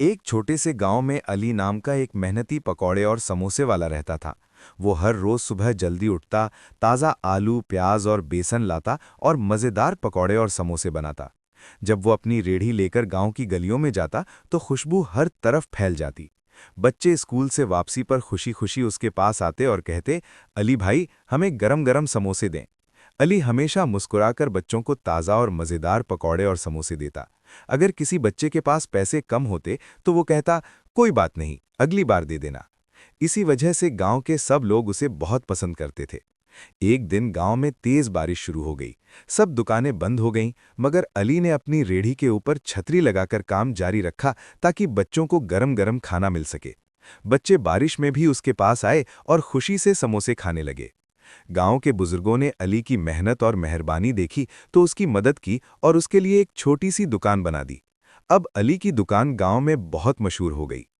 एक छोटे से गांव में अली नाम का एक मेहनती पकौड़े और समोसे वाला रहता था। वो हर रोज सुबह जल्दी उठता, ताज़ा आलू, प्याज और बेसन लाता और मज़ेदार पकौड़े और समोसे बनाता। जब वो अपनी रेढ़ी लेकर गांव की गलियों में जाता तो खुशबू हर तरफ फैल जाती। बच्चे स्कूल से वापसी पर खुशी खुशी उसके पास आते और कहते, अली भाई, हमें गरम गरम समोसे दें। अली हमेशा मुस्कुराकर बच्चों को ताज़ा और मज़ेदार पकौड़े और समोसे देता। अगर किसी बच्चे के पास पैसे कम होते तो वो कहता, कोई बात नहीं, अगली बार दे देना। इसी वजह से गांव के सब लोग उसे बहुत पसंद करते थे। एक दिन गांव में तेज बारिश शुरू हो गई। सब दुकानें बंद हो गईं, मगर अली ने अपनी रेढ़ी के ऊपर छतरी लगाकर काम जारी रखा ताकि बच्चों को गरम गरम खाना मिल सके। बच्चे बारिश में भी उसके पास आए और खुशी से समोसे खाने लगे। गांव के बुजुर्गों ने अली की मेहनत और मेहरबानी देखी तो उसकी मदद की और उसके लिए एक छोटी सी दुकान बना दी। अब अली की दुकान गांव में बहुत मशहूर हो गई।